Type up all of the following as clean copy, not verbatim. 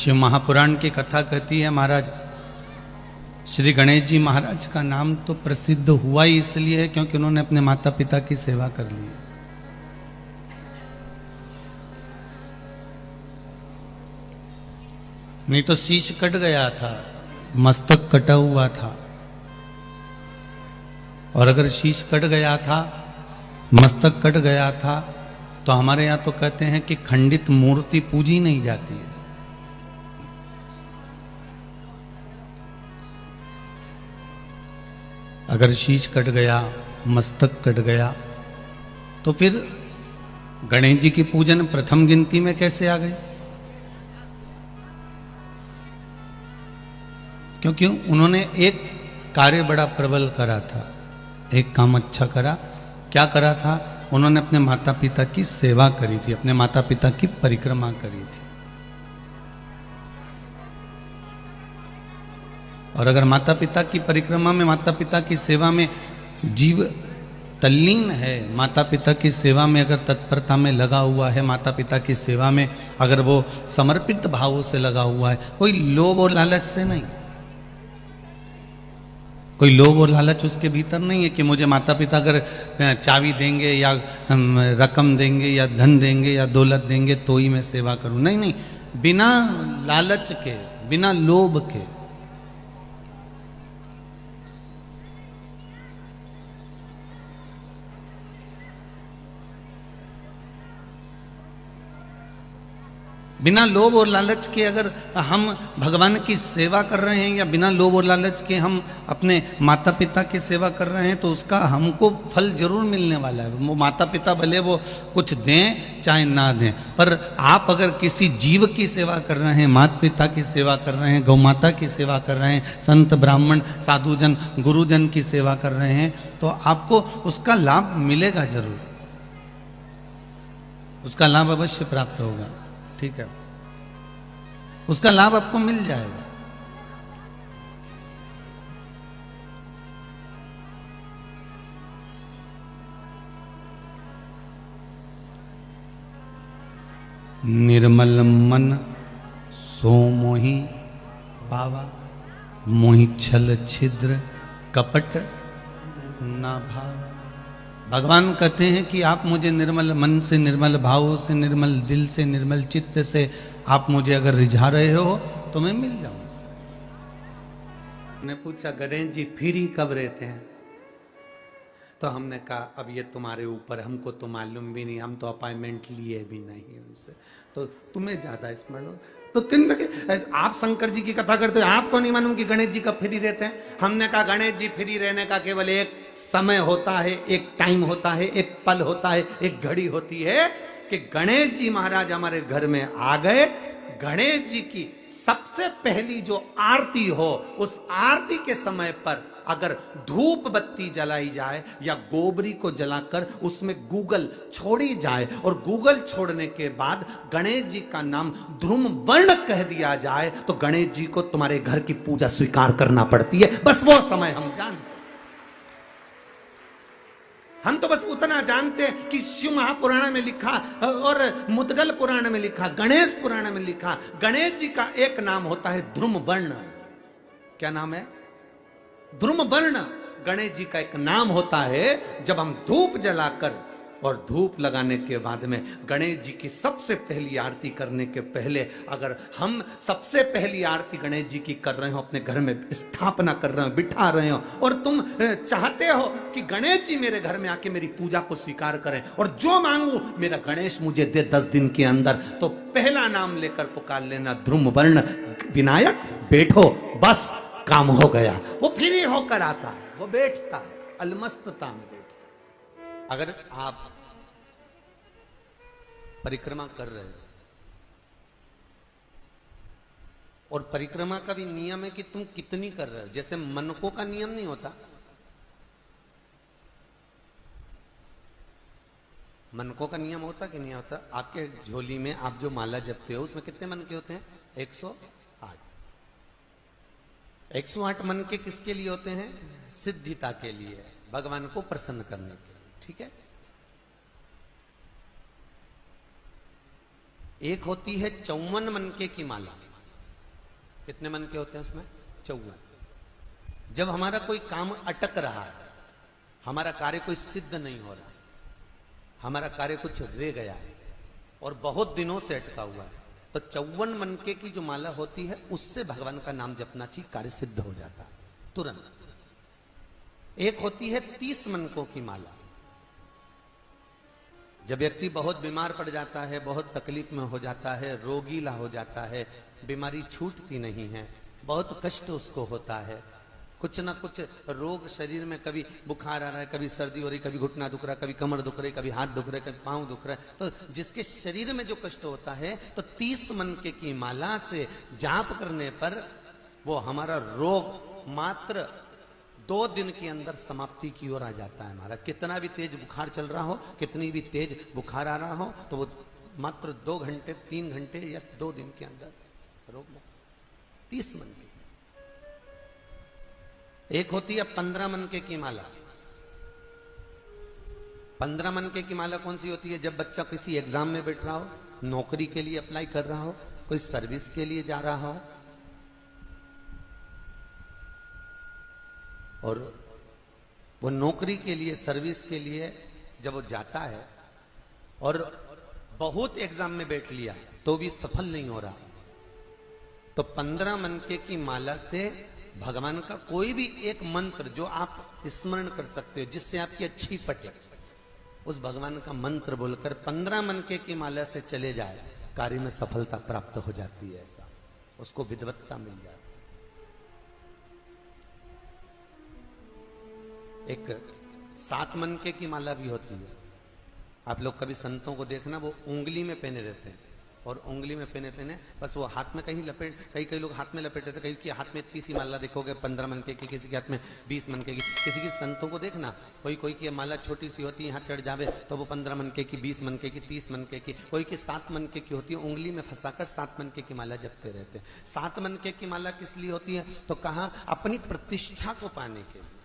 शिव महापुराण की कथा कहती है महाराज श्री गणेश जी महाराज का नाम तो प्रसिद्ध हुआ ही इसलिए है क्योंकि उन्होंने अपने माता पिता की सेवा कर ली। नहीं तो शीश कट गया था, मस्तक कटा हुआ था। और अगर शीश कट गया था, मस्तक कट गया था, तो हमारे यहां तो कहते हैं कि खंडित मूर्ति पूजी नहीं जाती है। अगर शीश कट गया, मस्तक कट गया, तो फिर गणेश जी की पूजन प्रथम गिनती में कैसे आ गई? क्योंकि उन्होंने एक कार्य बड़ा प्रबल करा था, एक काम अच्छा करा। क्या करा था? उन्होंने अपने माता पिता की सेवा करी थी, अपने माता पिता की परिक्रमा करी थी। और अगर माता पिता की परिक्रमा में, माता पिता की सेवा में जीव तल्लीन है, माता पिता की सेवा में अगर तत्परता में लगा हुआ है, माता पिता की सेवा में अगर वो समर्पित भावों से लगा हुआ है, कोई लोभ और लालच से नहीं, कोई लोभ और लालच उसके भीतर नहीं है कि मुझे माता पिता अगर चाबी देंगे या रकम देंगे या धन देंगे या दौलत देंगे तो ही मैं सेवा करूं। नहीं नहीं, बिना लालच के, बिना लोभ के। बिना लोभ और लालच के अगर हम भगवान की सेवा कर रहे हैं या बिना लोभ और लालच के हम अपने माता पिता की सेवा कर रहे हैं तो उसका हमको फल जरूर मिलने वाला है। वो माता पिता भले वो कुछ दें चाहे ना दें, पर आप अगर किसी जीव की सेवा कर रहे हैं, माता पिता की सेवा कर रहे हैं, गौ माता की सेवा कर रहे हैं, संत ब्राह्मण साधुजन गुरुजन की सेवा कर रहे हैं, तो आपको उसका लाभ मिलेगा जरूर, उसका लाभ अवश्य प्राप्त होगा। ठीक है, उसका लाभ आपको मिल जाएगा। निर्मल मन सो मोहि पावा, मोहि छल छिद्र कपट ना भावा। भगवान कहते हैं कि आप मुझे निर्मल मन से, निर्मल भावों से, निर्मल दिल से, निर्मल चित्त से आप मुझे अगर रिझा रहे हो तो मैं मिल जाऊंगा। ने पूछा गणेश जी फ्री कब रहते हैं? तो हमने कहा अब ये तुम्हारे ऊपर, हमको तो मालूम भी नहीं, हम तो अपॉइंटमेंट लिए भी नहीं उनसे, तो तुम्हें ज्यादा स्मरण हो। तो आप शंकर जी की कथा करते हो, आपको नहीं मालूम कि गणेश जी कब फ्री रहते हैं? हमने कहा गणेश जी फ्री रहने का केवल एक समय होता है, एक टाइम होता है, एक पल होता है, एक घड़ी होती है कि गणेश जी महाराज हमारे घर में आ गए। गणेश जी की सबसे पहली जो आरती हो, उस आरती के समय पर अगर धूप बत्ती जलाई जाए या गोबरी को जलाकर उसमें गूगल छोड़ी जाए और गूगल छोड़ने के बाद गणेश जी का नाम ध्रुम वर्ण कह दिया जाए तो गणेश जी को तुम्हारे घर की पूजा स्वीकार करना पड़ती है। बस वो समय हम जानते, हम तो बस उतना जानते हैं कि शिव महापुराण में लिखा और मुद्गल पुराण में लिखा, गणेश पुराण में लिखा, गणेश जी का एक नाम होता है ध्रुम वर्ण। क्या नाम है? ध्रुम वर्ण गणेश जी का एक नाम होता है। जब हम धूप जलाकर और धूप लगाने के बाद में गणेश जी की सबसे पहली आरती करने के पहले अगर हम सबसे पहली आरती गणेश जी की कर रहे हो, अपने घर में स्थापना कर रहे हो, बिठा रहे हो, और तुम चाहते हो कि गणेश जी मेरे घर में आके मेरी पूजा को स्वीकार करें और जो मांगू मेरा गणेश मुझे दे 10 दिन के अंदर, तो पहला नाम लेकर पुकार लेना ध्रुम वर्ण विनायक, बैठो, बस काम हो गया। वो फ्री होकर आता है, वो बैठता है अलमस्तता में। अगर आप परिक्रमा कर रहे हो और परिक्रमा का भी नियम है कि तुम कितनी कर रहे हो, जैसे मनकों का नियम नहीं होता। मनकों का नियम होता कि नहीं होता? आपके झोली में आप जो माला जपते हो उसमें कितने मन के होते हैं? 108। 108 मन के किसके लिए होते हैं? सिद्धिता के लिए, भगवान को प्रसन्न करने के लिए। ठीक है, एक होती है 54 मनके की माला, कितने मन के होते हैं उसमें? 54। जब हमारा कोई काम अटक रहा है, हमारा कार्य कोई सिद्ध नहीं हो रहा, हमारा कार्य कुछ रह गया है और बहुत दिनों से अटका हुआ है, तो 54 मनके की जो माला होती है उससे भगवान का नाम जपना चाहिए, कार्य सिद्ध हो जाता है तुरंत। एक होती है 30 मनकों की माला। जब व्यक्ति बहुत बीमार पड़ जाता है, बहुत तकलीफ में हो जाता है, रोगीला हो जाता है, बीमारी छूटती नहीं है, बहुत कष्ट उसको होता है, कुछ ना कुछ रोग शरीर में, कभी बुखार आ रहा है, कभी सर्दी हो रही, कभी घुटना दुख रहा है, कभी कमर दुख रही, कभी हाथ दुख रहा है, कभी पांव दुख रहा है, तो जिसके शरीर में जो कष्ट होता है, तो 30 मनके की माला से जाप करने पर वो हमारा रोग मात्र 2 दिन के अंदर समाप्ति की ओर आ जाता है। हमारा कितना भी तेज बुखार चल रहा हो, कितनी भी तेज बुखार आ रहा हो, तो वो मात्र 2 घंटे 3 घंटे या 2 दिन के अंदर रोग 30 मनके। एक होती है 15 मनके की माला। 15 मनके की माला कौन सी होती है? जब बच्चा किसी एग्जाम में बैठ रहा हो, नौकरी के लिए अप्लाई कर रहा हो, कोई सर्विस के लिए जा रहा हो, और वो नौकरी के लिए, सर्विस के लिए जब वो जाता है और बहुत एग्जाम में बैठ लिया तो भी सफल नहीं हो रहा, तो 15 मनके की माला से भगवान का कोई भी एक मंत्र जो आप स्मरण कर सकते हो, जिससे आपकी अच्छी पटे, उस भगवान का मंत्र बोलकर 15 मनके की माला से चले जाए, कार्य में सफलता प्राप्त हो जाती है। ऐसा उसको विद्वत्ता मिल जाती है। एक 7 मनके की माला भी होती है। आप लोग कभी संतों को देखना, वो उंगली में पहने रहते हैं, और उंगली में पहने बस वो हाथ में कहीं लपेट, कई लोग हाथ में लपेट देते, कहीं के हाथ में 30 माला देखोगे 15 मनके की, किसी के हाथ में 20 मनके की, किसी की संतों को देखना, कोई की माला छोटी सी होती है, यहाँ चढ़ जावे तो वो 15 मनके की, 20 मनके की, 30 मनके की, कोई की 7 मनके की होती है, उंगली में फंसाकर 7 मनके की माला जपते रहते हैं। 7 मनके की माला किस लिए होती है? तो कहा अपनी प्रतिष्ठा को पाने के लिए।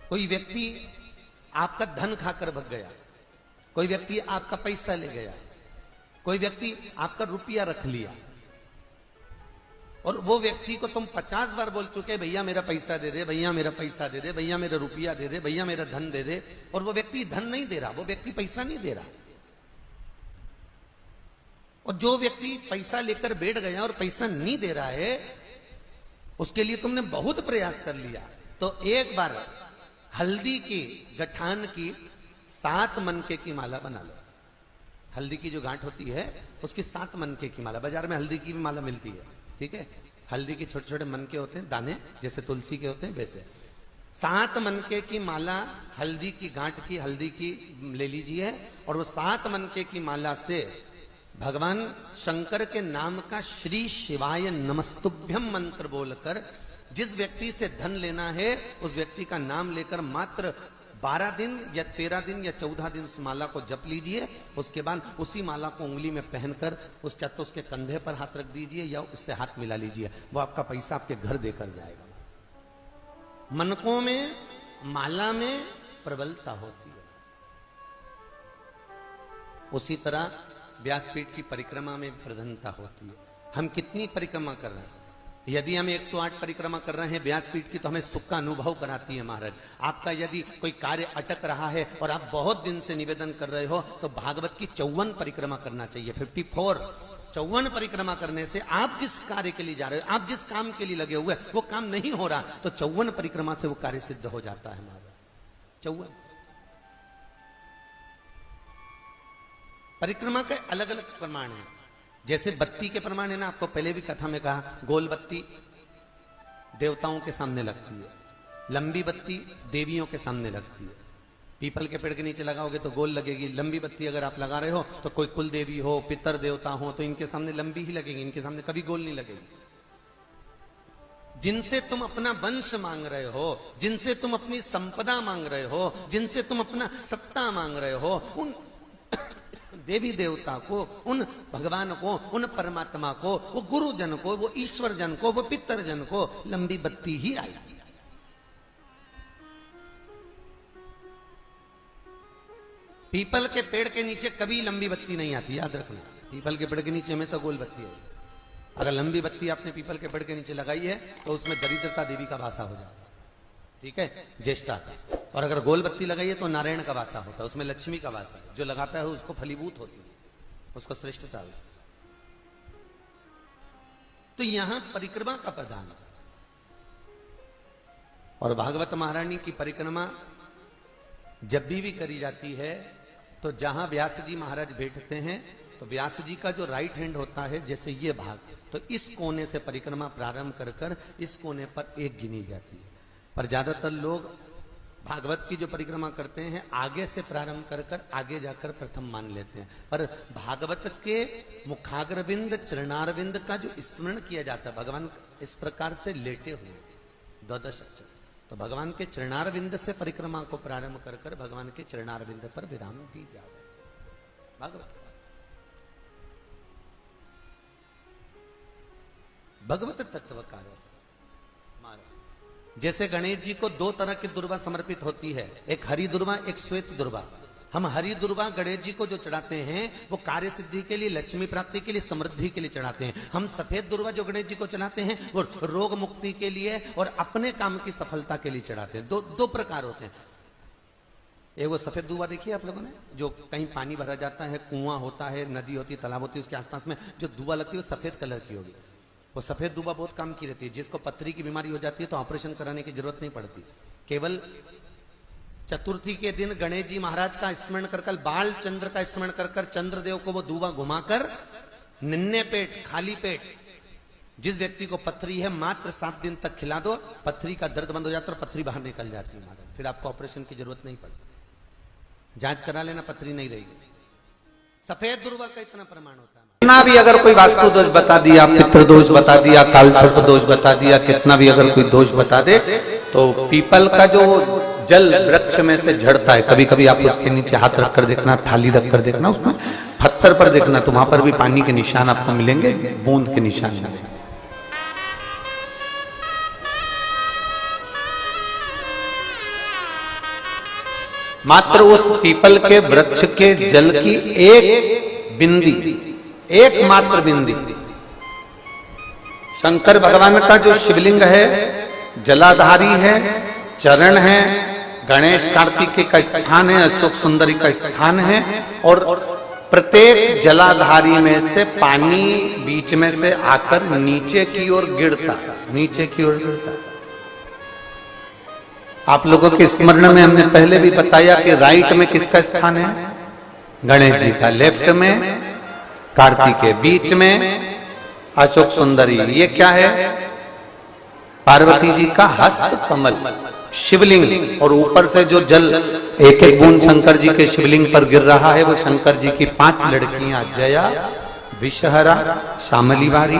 कोई व्यक्ति आपका धन खाकर भग गया, कोई व्यक्ति आपका पैसा ले गया, कोई व्यक्ति आपका रुपया रख लिया, और वो व्यक्ति को तुम 50 बार बोल चुके, भैया मेरा पैसा दे दे, भैया मेरा पैसा दे दे, भैया मेरा रुपया दे दे, भैया मेरा धन दे दे, और वो व्यक्ति धन नहीं दे रहा, वो व्यक्ति पैसा नहीं दे रहा। और जो व्यक्ति पैसा लेकर बैठ गया और पैसा नहीं दे रहा है, उसके लिए तुमने बहुत प्रयास कर लिया, तो एक बार हल्दी की गठान की 7 मनके की माला बना लो। हल्दी की जो गांठ होती है उसकी 7 मनके की माला, बाजार में हल्दी की भी माला मिलती है, ठीक है। हल्दी के छोटे छोटे मनके होते हैं, दाने जैसे तुलसी के होते हैं वैसे। 7 मनके की माला हल्दी की गांठ की, हल्दी की ले लीजिए, और वो 7 मनके की माला से भगवान शंकर के नाम का श्री शिवाय नमस्तुभ्यम मंत्र बोलकर जिस व्यक्ति से धन लेना है उस व्यक्ति का नाम लेकर मात्र 12 दिन या 13 दिन या 14 दिन उस माला को जप लीजिए। उसके बाद उसी माला को उंगली में पहनकर उसके कंधे पर हाथ रख दीजिए या उससे हाथ मिला लीजिए, वो आपका पैसा आपके घर देकर जाएगा। मनकों में, माला में प्रबलता होती है। उसी तरह व्यासपीठ की परिक्रमा में प्रधानता होती है। हम कितनी परिक्रमा कर रहे हैं? यदि हम 108 परिक्रमा कर रहे हैं व्यासपीठ की, तो हमें सुख का अनुभव कराती है महाराज। आपका यदि कोई कार्य अटक रहा है और आप बहुत दिन से निवेदन कर रहे हो, तो भागवत की 54 परिक्रमा करना चाहिए, 54 परिक्रमा करने से आप जिस कार्य के लिए जा रहे हो, आप जिस काम के लिए लगे हुए, वो काम नहीं हो रहा, तो 54 परिक्रमा से वो कार्य सिद्ध हो जाता है महाराज। 54 परिक्रमा के अलग अलग प्रमाण है। जैसे बत्ती के प्रमाण है ना, आपको पहले भी कथा में कहा, गोल बत्ती देवताओं के सामने लगती है, लंबी बत्ती देवियों के सामने लगती है। पीपल के पेड़ के नीचे लगाओगे तो गोल लगेगी, लंबी बत्ती अगर आप लगा रहे हो तो कोई कुल देवी हो, पितर देवता हो, तो इनके सामने लंबी ही लगेगी, इनके सामने कभी गोल नहीं लगेगी। जिनसे तुम अपना वंश मांग रहे हो, जिनसे तुम अपनी संपदा मांग रहे हो, जिनसे तुम अपना सत्ता मांग रहे हो, उन देवी देवता को, उन भगवान को, उन परमात्मा को, वो गुरुजन को, वो ईश्वर जन को, वो पितर जन को लंबी बत्ती ही आएगी। पीपल के पेड़ के नीचे कभी लंबी बत्ती नहीं आती, याद रखना। पीपल के पेड़ के नीचे हमेशा गोल बत्ती है। अगर लंबी बत्ती आपने पीपल के पेड़ के नीचे लगाई है तो उसमें दरिद्रता देवी का वासा हो जाता है, ठीक है, ज्येष्ठा का। और अगर गोल बत्ती लगाई है तो नारायण का वासा होता है, उसमें लक्ष्मी का वासा है। जो लगाता है उसको फलीभूत होती है, उसको श्रेष्ठता होती है। तो यहां परिक्रमा का प्रधान है। और भागवत महारानी की परिक्रमा जब भी करी जाती है तो जहां व्यास जी महाराज बैठते हैं तो व्यास जी का जो राइट हैंड होता है, जैसे ये भाग, तो इस कोने से परिक्रमा प्रारंभ कर कर इस कोने पर एक गिनी जाती है। पर ज्यादातर लोग भागवत की जो परिक्रमा करते हैं आगे से प्रारंभ कर कर आगे जाकर प्रथम मान लेते हैं। पर भागवत के मुखाग्रविंद चरणारविंद का जो स्मरण किया जाता है, भगवान इस प्रकार से लेटे हुए द्वादश अक्षर, तो भगवान के चरणारविंद से परिक्रमा को प्रारंभ कर कर भगवान के चरणारविंद पर विराम दी जाए। भागवत भगवत तत्वकार जैसे गणेश जी को दो तरह की दुर्वा समर्पित होती है, एक हरी दुर्वा, एक श्वेत दुर्वा। हम हरी दुर्वा गणेश जी को जो चढ़ाते हैं वो कार्य सिद्धि के लिए, लक्ष्मी प्राप्ति के लिए, समृद्धि के लिए चढ़ाते हैं। हम सफेद दुर्वा जो गणेश जी को चढ़ाते हैं वो रोग मुक्ति के लिए और अपने काम की सफलता के लिए चढ़ाते हैं। दो प्रकार होते हैं। एक वो सफेद दुर्वा देखिए आप लोगों ने, जो कहीं पानी भरा जाता है, कुआं होता है, नदी होती है, तालाब होती है, उसके आसपास में जो दुआ लगती है वो सफेद कलर की होगी। वो सफेद दुबा बहुत काम की रहती है। जिसको पथरी की बीमारी हो जाती है तो ऑपरेशन कराने की जरूरत नहीं पड़ती। केवल चतुर्थी के दिन गणेश जी महाराज का स्मरण कर कर, बाल चंद्र का स्मरण कर कर, चंद्रदेव को वो दुबा घुमाकर निन्ने पेट, खाली पेट जिस व्यक्ति को पथरी है मात्र 7 दिन तक खिला दो, पथरी का दर्द बंद हो जाता है और पथरी बाहर निकल जाती है महाराज। फिर आपको ऑपरेशन की जरूरत नहीं पड़ती। जांच करा लेना, पथरी नहीं रहेगी। सफेद दुर्वा का इतना प्रमाण होता है। कितना भी अगर कोई वास्तु दोष बता दिया, पितृ दोष बता दिया, कालसर्प दोष बता दिया, कितना भी अगर कोई दोष बता दे, तो पीपल का जो जल वृक्ष में से झड़ता है, कभी कभी आप उसके नीचे हाथ रखकर देखना, थाली रखकर देखना, उसमें पत्थर पर देखना, तो वहां पर भी पानी के निशान आपको मिलेंगे, बूंद के निशान मिलेंगे। मात्र उस पीपल के वृक्ष के जल की एक बिंदी, एकमात्र बिंदी, शंकर भगवान का जो शिवलिंग है जलाधारी है, चरण है, गणेश कार्तिकेय का स्थान है, अशोक सुंदरी का स्थान है, और प्रत्येक जलाधारी में से पानी बीच में से आकर नीचे की ओर गिरता, नीचे की ओर गिरता। आप लोगों के स्मरण में हमने पहले भी बताया कि राइट में किसका स्थान है? गणेश जी का, लेफ्ट में कार्तिकेय, बीच में अशोक सुंदरी। ये क्या है? पार्वती जी का हस्त कमल शिवलिंग, और ऊपर से जो जल एक एक बूंद शंकर जी के शिवलिंग पर गिर रहा है वो शंकर जी की 5 लड़कियां, जया, विषहरा, शामली बारी,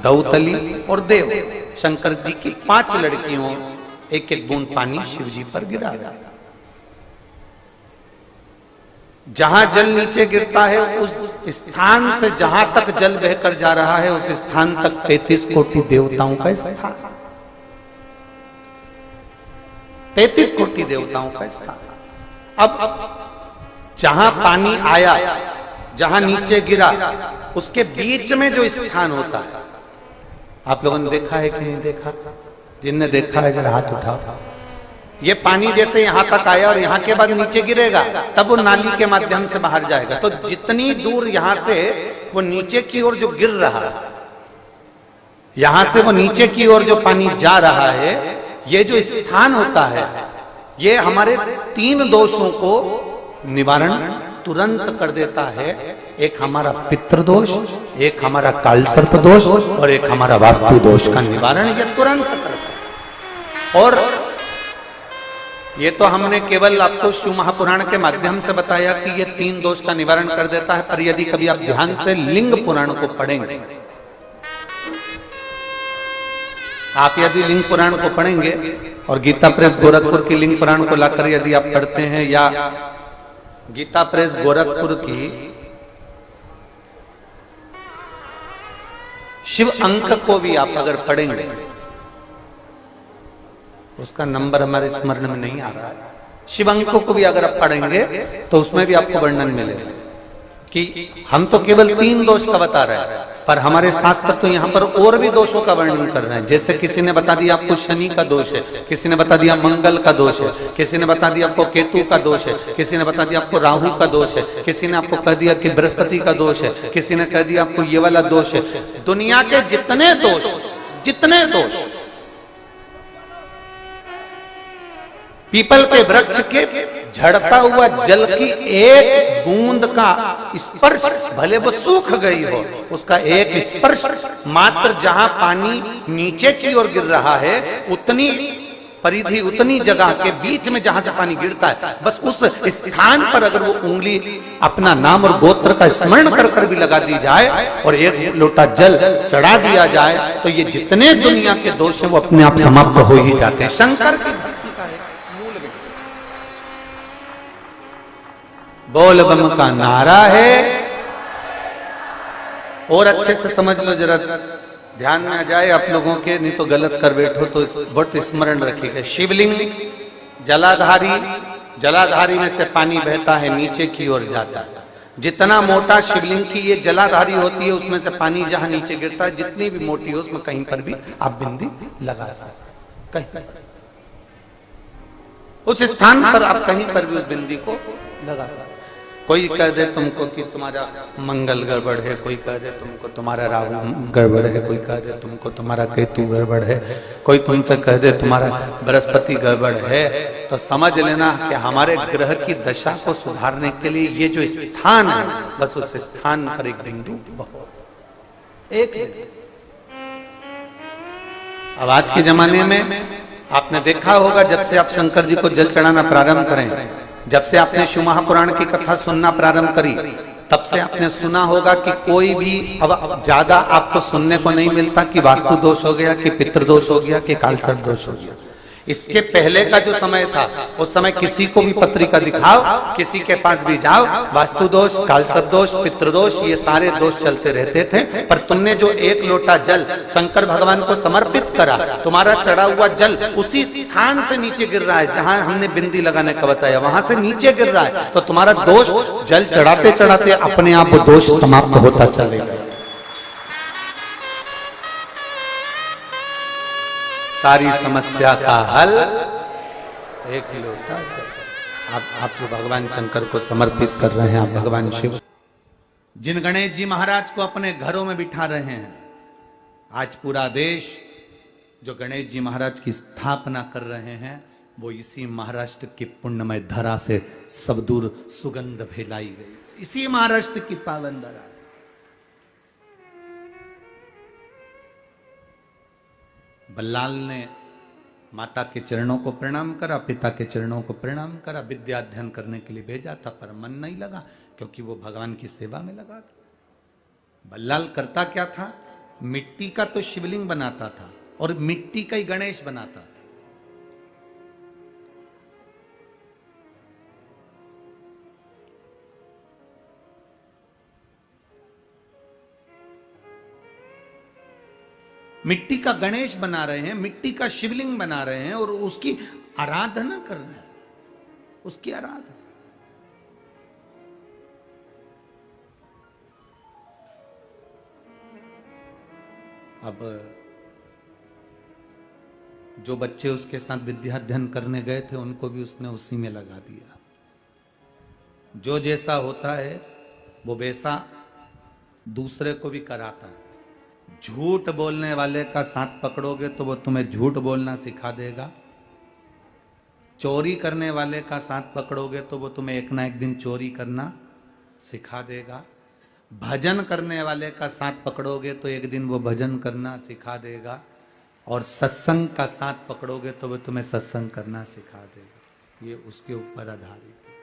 दौतली और देव, शंकर जी की 5 लड़कियों, एक एक बूंद पानी शिव जी पर गिरा। जहां जल नीचे गिरता है उस स्थान से जहां तक जल बहकर जा रहा है उस स्थान तक 33 कोटि देवताओं का स्थान, 33 कोटि देवताओं का स्थान। अब जहां पानी आया, जहां नीचे गिरा, उसके बीच में जो स्थान होता है, आप लोगों ने देखा है कि नहीं देखा? जिनने देखा है जरा हाथ उठाओ। ये पानी जैसे यहां तक आया और यहां के बाद नीचे गिरेगा, तब वो नाली के माध्यम से बाहर जाएगा। तो जितनी दूर यहां से वो नीचे की ओर जो गिर रहा है, यहां से वो नीचे की ओर जो पानी जा रहा है, ये जो स्थान होता है, ये हमारे 3 दोषों को निवारण तुरंत कर देता है। एक हमारा पितृदोष, एक हमारा कालसर्प दोष और एक हमारा वास्तु दोष का निवारण ये तुरंत करता है। और ये तो हमने केवल आपको शिव महापुराण के माध्यम से बताया कि ये 3 दोष का निवारण कर देता है। पर यदि कभी आप ध्यान से लिंग पुराण को पढ़ेंगे, आप यदि लिंग पुराण को पढ़ेंगे और गीता प्रेस गोरखपुर की लिंग पुराण को लाकर यदि आप पढ़ते हैं, या गीता प्रेस गोरखपुर की शिव अंक को भी आप अगर पढ़ेंगे, उसका नंबर हमारे स्मरण में नहीं आ रहा है, शिव अंक को भी अगर आप पढ़ेंगे तो उसमें भी आपको वर्णन मिलेगा कि हम तो केवल 3 दोष का बता रहे हैं, पर हमारे शास्त्र तो यहाँ पर और भी दोषों का वर्णन कर रहे हैं। जैसे किसी ने बता दिया आपको शनि का दोष है, किसी ने बता दिया मंगल का दोष है, किसी ने बता दिया आपको केतु का दोष है, किसी ने बता दिया आपको राहु का दोष है, किसी ने आपको कह दिया कि बृहस्पति का दोष है, किसी ने कह दिया आपको ये वाला दोष है। दुनिया के जितने दोष पीपल के वृक्ष के झड़ता हुआ जल की एक बूंद का स्पर्श, भले वो सूख गई हो, उसका एक स्पर्श मात्र जहां पानी नीचे की ओर गिर रहा है, उतनी परिधि, उतनी जगह के बीच में जहां से पानी गिरता है, बस उस स्थान पर अगर वो उंगली अपना नाम और गोत्र का स्मरण कर कर भी लगा दी जाए और एक लोटा जल चढ़ा दिया जाए, तो ये जितने दुनिया के दोष हैं वो अपने आप समाप्त हो ही जाते हैं। शंकर की बोल बम का नारा है। और अच्छे से समझ लो, जरा ध्यान में आ जाए आप लोगों के, नहीं तो गलत कर बैठो तो बहुत स्मरण रखिएगा। शिवलिंग जलाधारी में से पानी बहता है, नीचे की ओर जाता है। जितना मोटा शिवलिंग की ये जलाधारी होती है, उसमें से पानी जहां नीचे गिरता है, जितनी भी मोटी हो, उसमें कहीं पर भी आप बिंदी लगा सकते, कहीं उस स्थान पर आप कहीं पर भी उस बिंदी को लगा सकते। कोई कह दे तुमको कि तुम्हारा मंगल गड़बड़ है, कोई कह दे तुमको तुम्हारा राहु गड़बड़ है, कोई कह दे तुमको तुम्हारा केतु गड़बड़ है, कोई तुमसे कह दे तुम्हारा बृहस्पति गड़बड़ है, तो समझ लेना कि हमारे ग्रह की दशा को सुधारने के लिए ये जो स्थान है, बस उस स्थान पर एक बिंदु एक। अब आज के जमाने में आपने देखा होगा, जब से आप शंकर जी को जल चढ़ाना प्रारंभ करें, जब से आपने शिव महापुराण की कथा सुनना प्रारंभ करी, तब से आपने सुना होगा कि कोई भी अब ज्यादा आपको सुनने को नहीं मिलता कि वास्तु दोष हो गया, कि पितृदोष हो गया, कि कालसर्प दोष हो गया। इसके पहले का जो समय था, उस समय किसी को भी पत्रिका दिखाओ, किसी के पास भी जाओ, वास्तु दोष, कालसर्प दोष, पितृदोष, ये सारे दोष चलते रहते थे। पर तुमने जो एक लोटा जल शंकर भगवान को समर्पित करा, तुम्हारा चढ़ा हुआ जल उसी स्थान से नीचे गिर रहा है जहां हमने बिंदी लगाने का बताया, वहां से नीचे गिर रहा है, तो तुम्हारा दोष जल चढ़ाते चढ़ाते अपने आप वो दोष समाप्त होता चलेगा। सारी समस्या का हल एक लोटा जल। आप जो भगवान शंकर को समर्पित कर रहे हैं, आप भगवान शिव, जिन गणेश जी महाराज को अपने घरों में बिठा रहे हैं, आज पूरा देश जो गणेश जी महाराज की स्थापना कर रहे हैं, वो इसी महाराष्ट्र की पुण्यमय धरा से सब दूर सुगंध फैलाई गई, इसी महाराष्ट्र की पावन धरा। बल्लाल ने माता के चरणों को प्रणाम करा, पिता के चरणों को प्रणाम करा, विद्या अध्ययन करने के लिए भेजा था, पर मन नहीं लगा क्योंकि वो भगवान की सेवा में लगा था। बल्लाल करता क्या था, मिट्टी का तो शिवलिंग बनाता था और मिट्टी का ही गणेश बनाता था। मिट्टी का गणेश बना रहे हैं, मिट्टी का शिवलिंग बना रहे हैं और उसकी आराधना कर रहे हैं, उसकी आराधना। अब जो बच्चे उसके साथ विद्या अध्ययन करने गए थे, उनको भी उसने उसी में लगा दिया। जो जैसा होता है वो वैसा दूसरे को भी कराता है। झूठ बोलने वाले का साथ पकड़ोगे तो वो तुम्हें झूठ बोलना सिखा देगा। चोरी करने वाले का साथ पकड़ोगे तो वो तुम्हें एक ना एक दिन चोरी करना सिखा देगा। भजन करने वाले का साथ पकड़ोगे तो एक दिन वो भजन करना सिखा देगा। और सत्संग का साथ पकड़ोगे तो वो तुम्हें सत्संग करना सिखा देगा। ये उसके ऊपर आधारित है।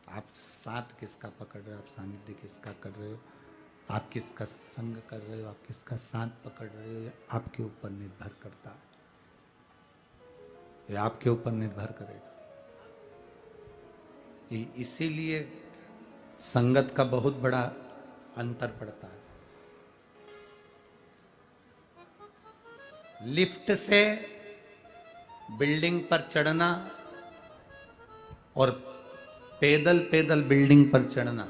आप साथ किसका पकड़ रहे हो, आप सानिध्य किसका कर रहे हो, आप किसका संग कर रहे हो, आप किसका साथ पकड़ रहे हो, आपके ऊपर निर्भर करता है। ये आपके ऊपर निर्भर करेगा। इसीलिए संगत का बहुत बड़ा अंतर पड़ता है। लिफ्ट से बिल्डिंग पर चढ़ना और पैदल पैदल बिल्डिंग पर चढ़ना,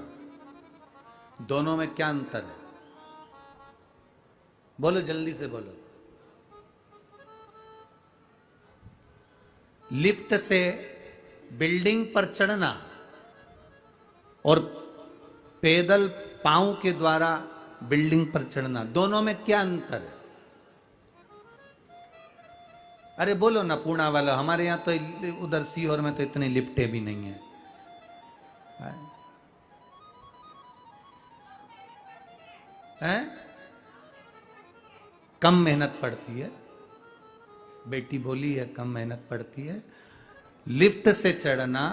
दोनों में क्या अंतर है? बोलो, जल्दी से बोलो। लिफ्ट से बिल्डिंग पर चढ़ना और पैदल पांव के द्वारा बिल्डिंग पर चढ़ना, दोनों में क्या अंतर है? अरे बोलो ना पूर्णा वाला, हमारे यहां तो उधर सीहोर में तो इतनी लिफ्टें भी नहीं है। हैं? कम मेहनत पड़ती है, बेटी बोली है कम मेहनत पड़ती है। लिफ्ट से चढ़ना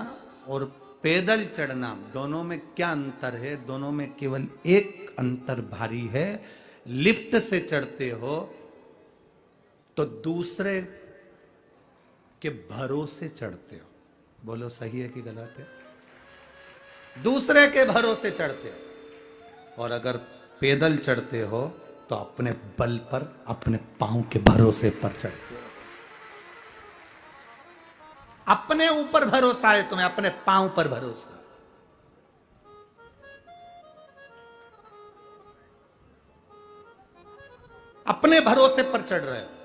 और पैदल चढ़ना, दोनों में क्या अंतर है? दोनों में केवल एक अंतर भारी है। लिफ्ट से चढ़ते हो तो दूसरे के भरोसे चढ़ते हो। बोलो सही है कि गलत है? दूसरे के भरोसे चढ़ते हो। और अगर पैदल चढ़ते हो तो अपने बल पर, अपने पांव के भरोसे पर चढ़ते हो। अपने ऊपर भरोसा है तुम्हें, अपने पांव पर भरोसा। अपने भरोसे पर चढ़ रहे हो।